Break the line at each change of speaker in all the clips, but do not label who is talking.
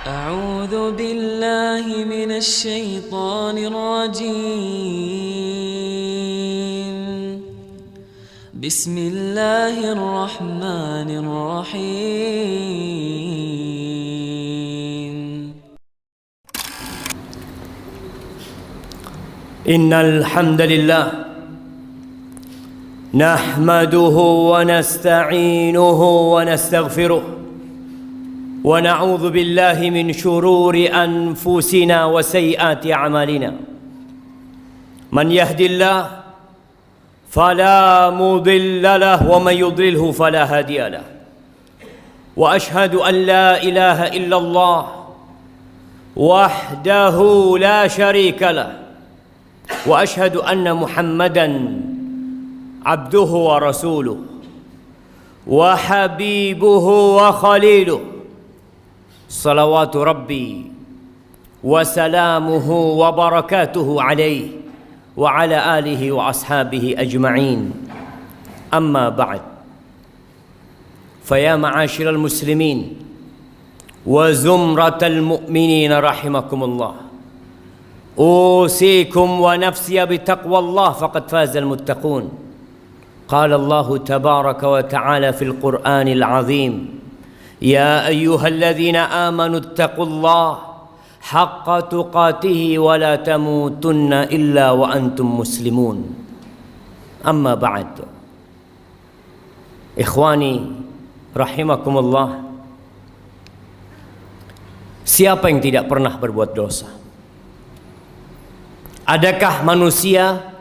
أعوذ بالله من الشيطان الرجيم. بسم الله الرحمن الرحيم.
إن الحمد لله نحمده ونستعينه ونستغفره ونعوذ بالله من شرور أنفسنا وسيئات أعمالنا. من يهد الله فلا مضل له ومن يضلله فلا هادي له. وأشهد أن لا إله إلا الله وحده لا شريك له، وأشهد أن محمدا عبده ورسوله وحبيبه وخليله، صلوات ربي وسلامه وبركاته عليه وعلى آله وأصحابه أجمعين. أما بعد، فيا معاشر المسلمين وزمرة المؤمنين رحمكم الله، أوصيكم ونفسي بتقوى الله فقد فاز المتقون. قال الله تبارك وتعالى في القرآن العظيم: يا أيها الذين آمنوا اتقوا الله حق تقاته ولا تموتن إلا وأنتم مسلمون. أما بعد، إخواني رحمكم الله، siapa yang tidak pernah berbuat dosa? Adakah manusia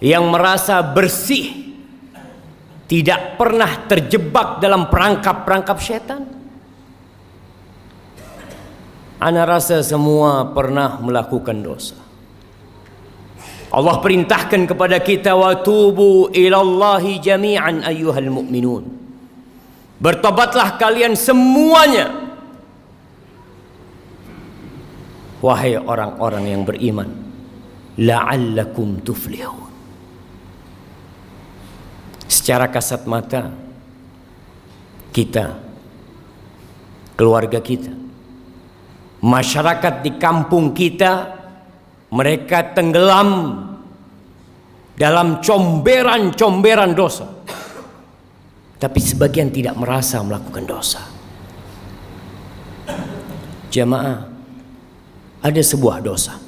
yang merasa bersih, tidak pernah terjebak dalam perangkap-perangkap setan? Ana rasa semua pernah melakukan dosa. Allah perintahkan kepada kita, wa tubu ilallahi jami'an ayyuhal mu'minun. Bertobatlah kalian semuanya, wahai orang-orang yang beriman, la'allakum tuflihun. Secara kasat mata, kita, keluarga kita, masyarakat di kampung kita, mereka tenggelam dalam comberan-comberan dosa. Tapi sebagian tidak merasa melakukan dosa. Jamaah, ada sebuah dosa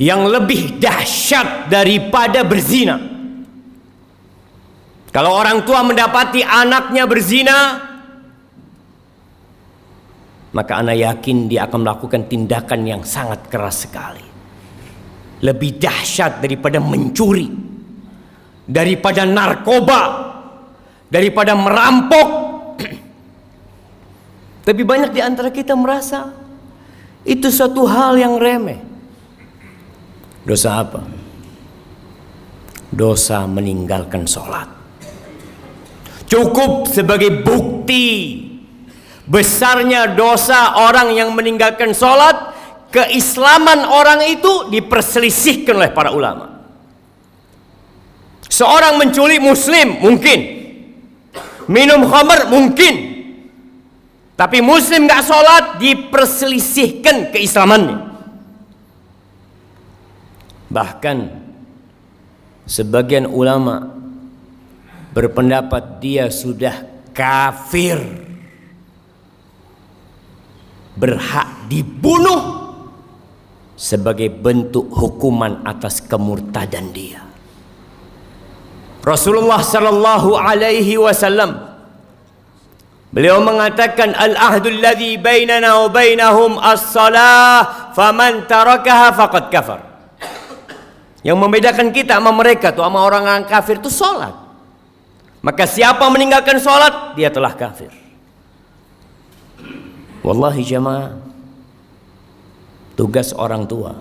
yang lebih dahsyat daripada berzina. Kalau orang tua mendapati anaknya berzina, maka anak yakin dia akan melakukan tindakan yang sangat keras sekali. Lebih dahsyat daripada mencuri, daripada narkoba, daripada merampok. Tapi banyak di antara kita merasa itu suatu hal yang remeh. Dosa apa? Dosa meninggalkan sholat. Cukup sebagai bukti besarnya dosa orang yang meninggalkan sholat, keislaman orang itu diperselisihkan oleh para ulama. Seorang menculik muslim mungkin, minum khamar mungkin, tapi muslim gak sholat diperselisihkan keislamannya. Bahkan sebagian ulama berpendapat dia sudah kafir, berhak dibunuh sebagai bentuk hukuman atas kemurtadan dia. Rasulullah sallallahu alaihi wasallam, beliau mengatakan, al-ahdul ladzi bainana wa bainahum as-salah faman tarakaha faqad kafar. Yang membedakan kita sama mereka tuh, sama orang kafir itu salat. Maka siapa meninggalkan salat, dia telah kafir. Wallahi jamaah, tugas orang tua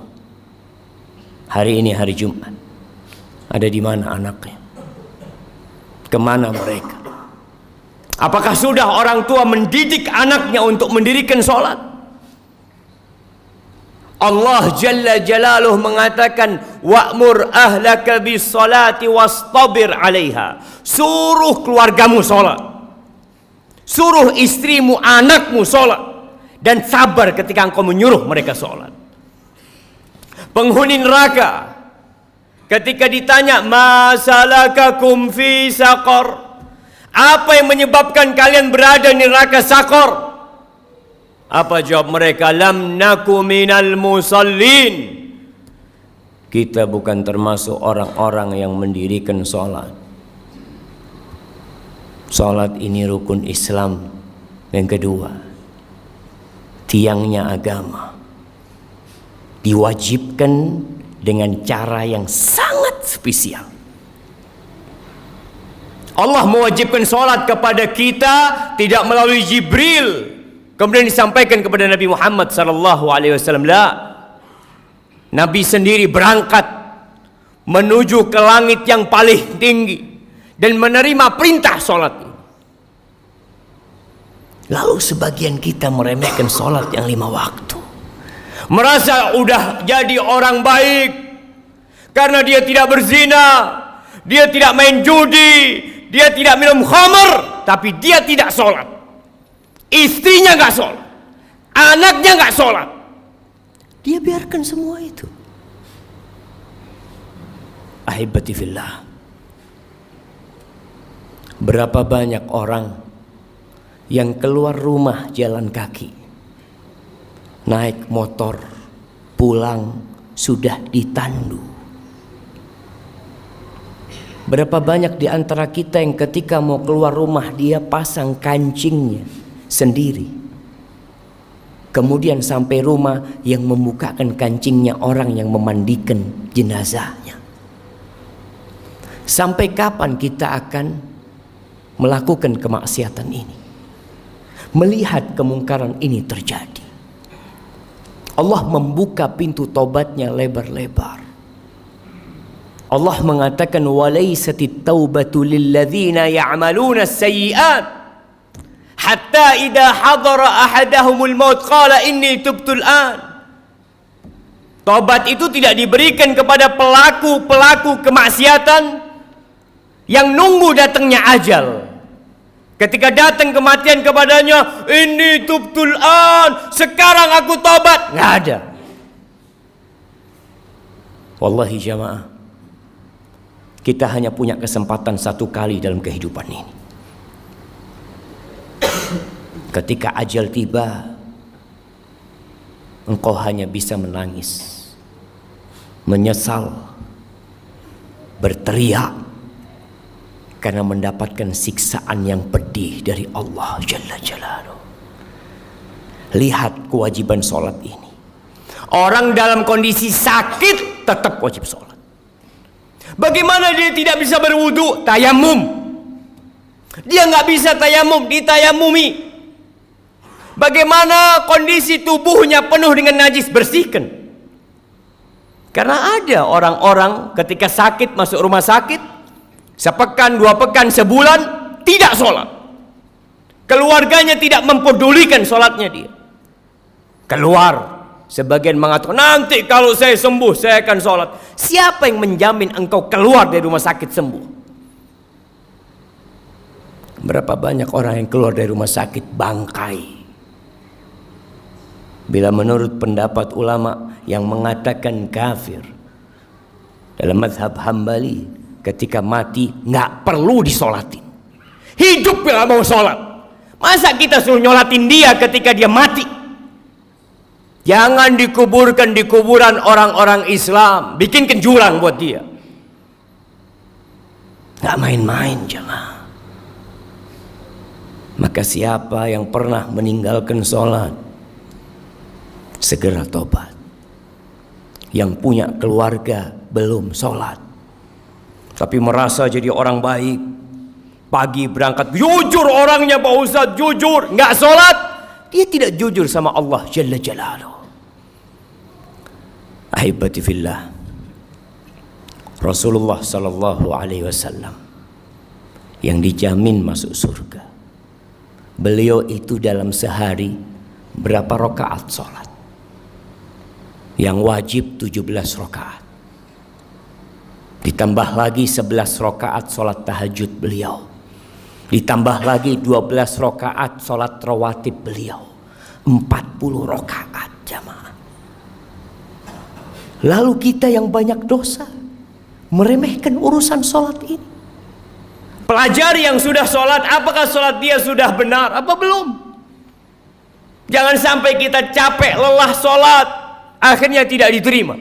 hari ini hari Jumat, ada di mana anaknya? Kemana mereka? Apakah sudah orang tua mendidik anaknya untuk mendirikan salat? Allah Jalla Jalaluh mengatakan, wa'mur ahlaka bis salati wastabir 'alaiha. Suruh keluargamu salat. Suruh istrimu, anakmu sholat, dan sabar ketika engkau menyuruh mereka sholat. Penghuni neraka ketika ditanya, masalakakum fi saqar, apa yang menyebabkan kalian berada di neraka Saqar? Apa jawab mereka? Lam naku minal musallin, kita bukan termasuk orang-orang yang mendirikan sholat. Sholat ini rukun Islam yang kedua, tiangnya agama, diwajibkan dengan cara yang sangat spesial. Allah mewajibkan sholat kepada kita tidak melalui Jibril kemudian disampaikan kepada Nabi Muhammad SAW. Nabi sendiri berangkat menuju ke langit yang paling tinggi dan menerima perintah sholat. Lalu sebagian kita meremehkan sholat yang 5 waktu, merasa udah jadi orang baik karena dia tidak berzina, dia tidak main judi, dia tidak minum khamr, tapi dia tidak sholat. Istrinya gak sholat, anaknya gak sholat, dia biarkan semua itu. Ahibati fillah, berapa banyak orang yang keluar rumah jalan kaki, naik motor, pulang sudah ditandu. Berapa banyak di antara kita yang ketika mau keluar rumah dia pasang kancingnya sendiri, kemudian sampai rumah yang membukakan kancingnya orang yang memandikan jenazahnya. Sampai kapan kita akan melakukan kemaksiatan ini, melihat kemungkaran ini terjadi? Allah membuka pintu tobatnya lebar-lebar. Allah mengatakan, walaisatit taubatu lilladzina ya'maluna as-sayyi'at hatta idza hadara ahadahumul maut qala inni tubtul an. Tobat itu tidak diberikan kepada pelaku-pelaku kemaksiatan yang nunggu datangnya ajal. Ketika datang kematian kepadanya, inni tubtul an, sekarang aku tobat. Nggak ada. Wallahi jamaah, kita hanya punya kesempatan satu kali dalam kehidupan ini. Ketika ajal tiba, engkau hanya bisa menangis, menyesal, berteriak karena mendapatkan siksaan yang pedih dari Allah Jalla Jalaluhu. Lihat kewajiban sholat ini. Orang dalam kondisi sakit tetap wajib sholat. Bagaimana dia tidak bisa berwudu? Tayamum. Dia nggak bisa tayamum, ditayamumi. Bagaimana kondisi tubuhnya penuh dengan najis? Bersihkan. Karena ada orang-orang ketika sakit masuk rumah sakit, sepekan, 2 pekan, sebulan tidak sholat. Keluarganya tidak mempedulikan sholatnya dia. Keluar. Sebagian mengatakan, nanti kalau saya sembuh saya akan sholat. Siapa yang menjamin engkau keluar dari rumah sakit sembuh? Berapa banyak orang yang keluar dari rumah sakit bangkai. Bila menurut pendapat ulama yang mengatakan kafir dalam mazhab Hambali, ketika mati nggak perlu disolatin, hidup bila mau sholat. Masa kita suruh nyolatin dia ketika dia mati? Jangan dikuburkan di kuburan orang-orang Islam, bikinkan jurang buat dia. Nggak main-main jemaah. Maka siapa yang pernah meninggalkan sholat, segera tobat. Yang punya keluarga belum sholat, tapi merasa jadi orang baik, pagi berangkat, jujur orangnya Pak Ustadz, jujur, nggak sholat, dia tidak jujur sama Allah Jalla Jalaluhu. Ahibati fillah, Rasulullah sallallahu alaihi wasallam yang dijamin masuk surga, beliau itu dalam sehari berapa rakaat sholat? Yang wajib 17 rakaat, ditambah lagi 11 rakaat sholat tahajud beliau. Ditambah lagi 12 rakaat salat rawatib beliau. 40 rakaat jamaah. Lalu kita yang banyak dosa meremehkan urusan salat ini. Pelajari yang sudah salat, apakah salat dia sudah benar apa belum? Jangan sampai kita capek lelah salat akhirnya tidak diterima.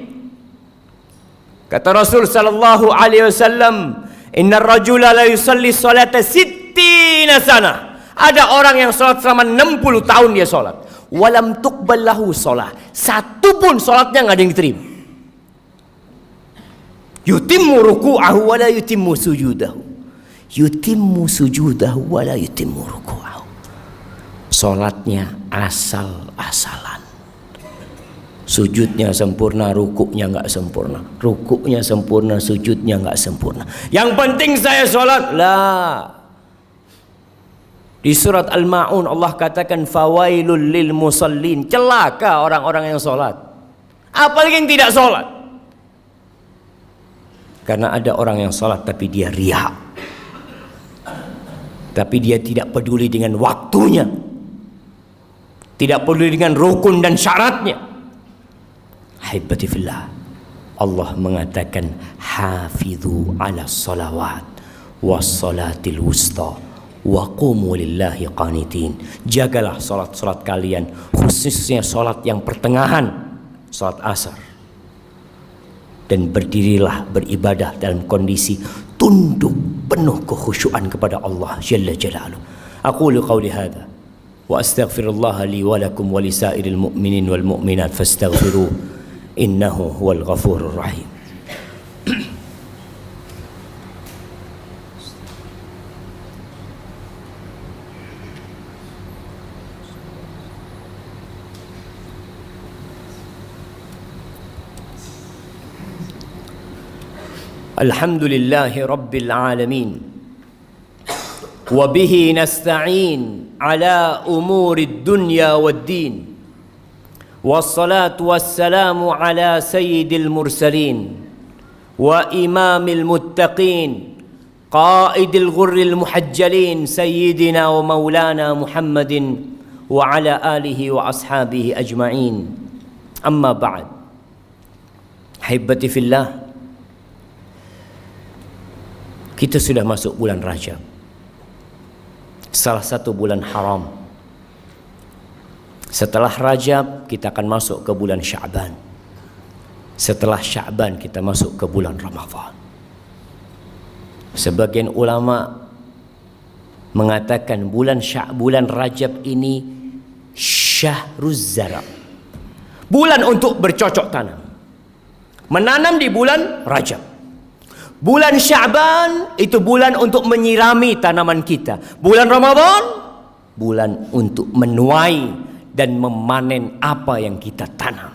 Kata Rasul sallallahu alaihi wasallam, "Innar rajula la yusalli salata sittina sana." Ada orang yang salat selama 60 tahun dia salat. Walam tuqbal lahu shalah. Satu pun salatnya enggak ada yang diterima. Yutimmu ruku'ahu wa la yutimmu sujudahu. Yutimmu sujudahu wa la yutimmu ruku'ahu. Salatnya asal-asalan. Sujudnya sempurna, rukuknya enggak sempurna. Rukuknya sempurna, sujudnya enggak sempurna. Yang penting saya salat. Lah. Di surat Al-Ma'un Allah katakan fawailul lil musallin. Celaka orang-orang yang salat. Apalagi yang tidak salat. Karena ada orang yang salat tapi dia riya. Tapi dia tidak peduli dengan waktunya. Tidak peduli dengan rukun dan syaratnya. Haibati fillah. Allah mengatakan hafidhu ala salawat was salatil wusta wa qumu lillahi qanitin. Jagalah salat-salat kalian, khususnya salat yang pertengahan, salat asar. Dan berdirilah beribadah dalam kondisi tunduk penuh kekhusyuan kepada Allah Jalla Jalaluhu. Aqulu qawli hadha wa astaghfirullah li wa lakum wa lisairil mu'minin wal mu'minat fastaghfiruh innahu huwal ghafurur rahim. Alhamdulillahi Rabbil Alamin. Wabihi nasta'in ala umuri dunya wad din. Wassalatu wassalamu ala sayyidil mursalin. Wa imamil muttaqin. Qaidil ghurril muhajjalin. Sayyidina wa maulana Muhammadin. Wa ala alihi wa ashabihi ajma'in. Amma ba'd. Haibati fillah. Kita sudah masuk bulan Rajab, salah satu bulan haram. Setelah Rajab kita akan masuk ke bulan Sya'ban. Setelah Sya'ban kita masuk ke bulan Ramadan. Sebagian ulama mengatakan bulan Rajab ini syahruz zara, bulan untuk bercocok tanam, menanam di bulan Rajab. Bulan Sya'ban itu bulan untuk menyirami tanaman kita. Bulan Ramadan bulan untuk menuai dan memanen apa yang kita tanam.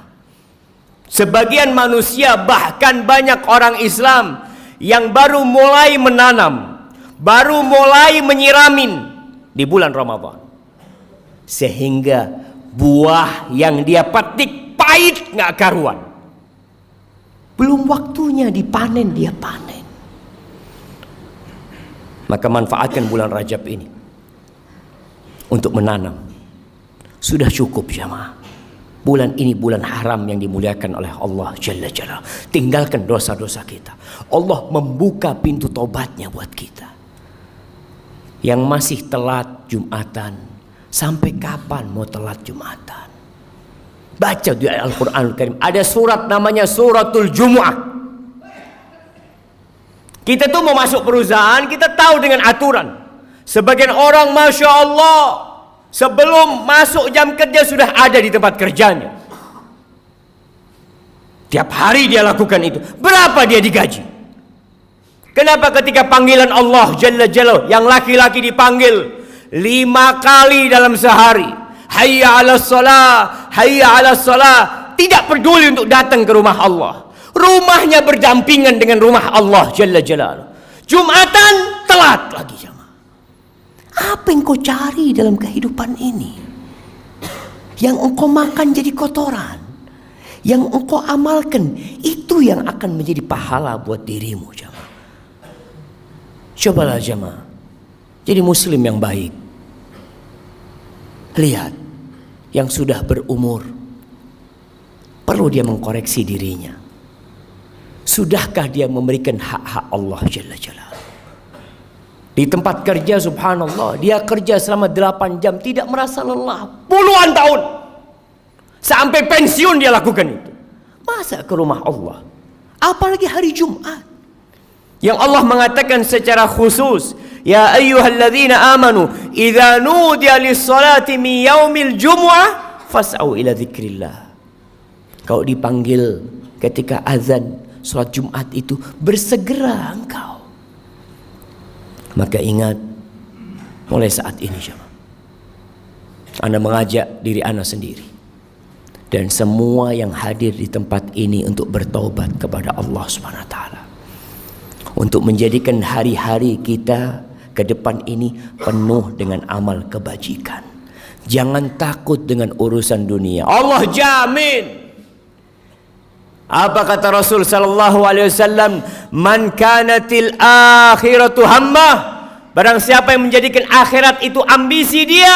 Sebagian manusia, bahkan banyak orang Islam yang baru mulai menanam, baru mulai menyiramin di bulan Ramadan, sehingga buah yang dia petik pahit nggak karuan. Belum waktunya dipanen, dia panen. Maka manfaatkan bulan Rajab ini untuk menanam. Sudah cukup jamaah. Bulan ini bulan haram yang dimuliakan oleh Allah Jalla Jalla. Tinggalkan dosa-dosa kita. Allah membuka pintu tobatnya buat kita. Yang masih telat Jumatan, sampai kapan mau telat Jumatan? Baca di Al-Quranul Karim. Ada surat namanya Suratul Jumu'ah. Kita tuh mau masuk perusahaan, kita tahu dengan aturan. Sebagian orang Masya Allah, sebelum masuk jam kerja sudah ada di tempat kerjanya. Tiap hari dia lakukan itu. Berapa dia digaji? Kenapa ketika panggilan Allah Jalla Jalla, yang laki-laki dipanggil 5 kali dalam sehari, hayya ala salah, hayya ala salah, tidak peduli untuk datang ke rumah Allah. Rumahnya berdampingan dengan rumah Allah Jalla Jalaluhu. Jumatan telat lagi jamaah. Apa yang kau cari dalam kehidupan ini? Yang engkau makan jadi kotoran, yang engkau amalkan itu yang akan menjadi pahala buat dirimu jamaah. Cobalah jamaah, Jadi muslim yang baik, lihat, yang sudah berumur perlu dia mengkoreksi dirinya. Sudahkah dia memberikan hak-hak Allah Jalla Jalla? Di tempat kerja, subhanallah, dia kerja selama 8 jam tidak merasa lelah, puluhan tahun, sampai pensiun dia lakukan itu. Masa ke rumah Allah, apalagi hari Jumat yang Allah mengatakan secara khusus, ya ayyuhalladzina amanu idza nudiya lis-salati min yaumil jumu'ah fas'au ila dzikrillah. Kau dipanggil ketika azan salat Jumat itu, bersegera engkau. Maka ingat, mulai saat ini jemaah, Anda mengajak diri Anda sendiri dan semua yang hadir di tempat ini untuk bertaubat kepada Allah Subhanahu wa taala, untuk menjadikan hari-hari kita ke depan ini penuh dengan amal kebajikan. Jangan takut dengan urusan dunia. Allah jamin. Apa kata Rasul sallallahu alaihi wasallam? Man kanatil akhiratu hammah. Barang siapa yang menjadikan akhirat itu ambisi dia,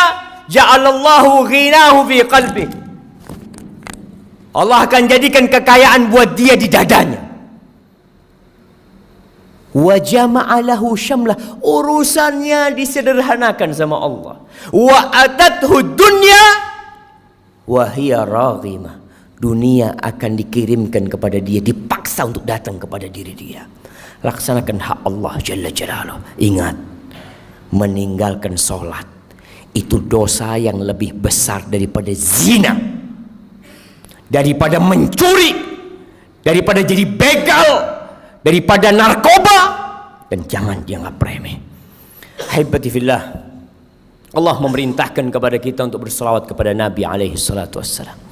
ja'alallahu ghinahu fi qalbi. Allah akan jadikan kekayaan buat dia di dadanya. Wa jama'alahu syamlah, urusannya disederhanakan sama Allah. Wa atathu dunya wa hiya raghimah. Dunia akan dikirimkan kepada dia, dipaksa untuk datang kepada diri dia. Laksanakan hak Allah Jalla Jalaluh. Ingat, meninggalkan sholat itu dosa yang lebih besar daripada zina, daripada mencuri, daripada jadi begal, daripada narkoba, dan jangan dianggap remeh. Haibati fillah, Allah memerintahkan kepada kita untuk berselawat kepada Nabi alaihi salatu wassalam.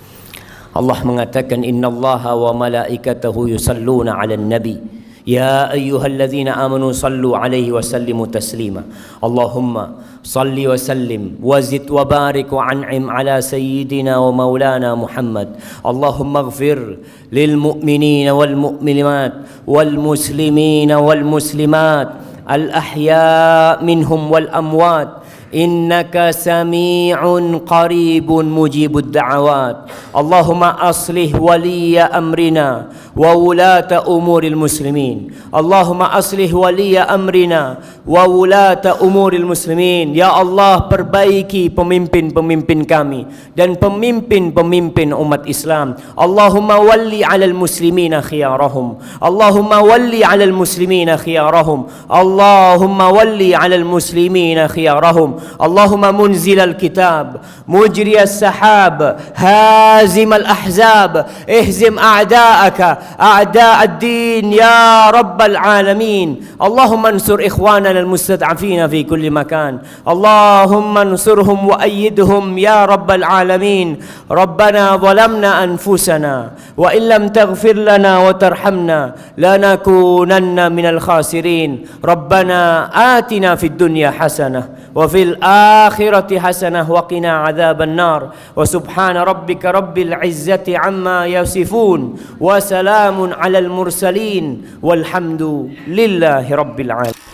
Allah mengatakan, innallaha wa malaikatahu yusalluna 'alan nabi ya ayyuhalladzina amanu sallu 'alaihi wa sallimu taslima. Allahumma salli wa sallim wa zid wa barik wa an'im 'ala sayyidina wa maulana Muhammad. Allahumma ighfir lil mu'minina wal mu'minat wal muslimina wal muslimat al ahya' minhum wal amwat innaka sami'un qaribun mujibud da'awat. Allahumma aslih waliya amrina wa wulata umuril muslimin. Allahumma aslih waliya amrina wa wulata umuril muslimin. Ya Allah, perbaiki pemimpin-pemimpin kami dan pemimpin-pemimpin umat Islam. Allahumma walli 'alal muslimina khiyarahum. Allahumma walli 'alal muslimina khiyarahum. Allahumma walli 'alal muslimina khiyarahum. اللهم منزل الكتاب مجري السحاب هازم الأحزاب اهزم أعداءك أعداء الدين يا رب العالمين. اللهم انصر إخواننا المستضعفين في كل مكان. اللهم انصرهم وأيدهم يا رب العالمين. ربنا ظلمنا أنفسنا وإن لم تغفر لنا وترحمنا لنكونن من الخاسرين. ربنا آتنا في الدنيا حسنة وفي الآخرة حسنة وقنا عذاب النار. وسبحان ربك رب العزة عما يصفون وسلام على المرسلين والحمد لله رب العالمين.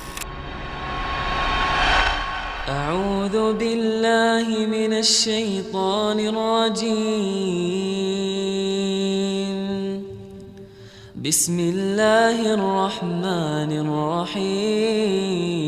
أعوذ بالله من الشيطان الرجيم. بسم الله الرحمن الرحيم.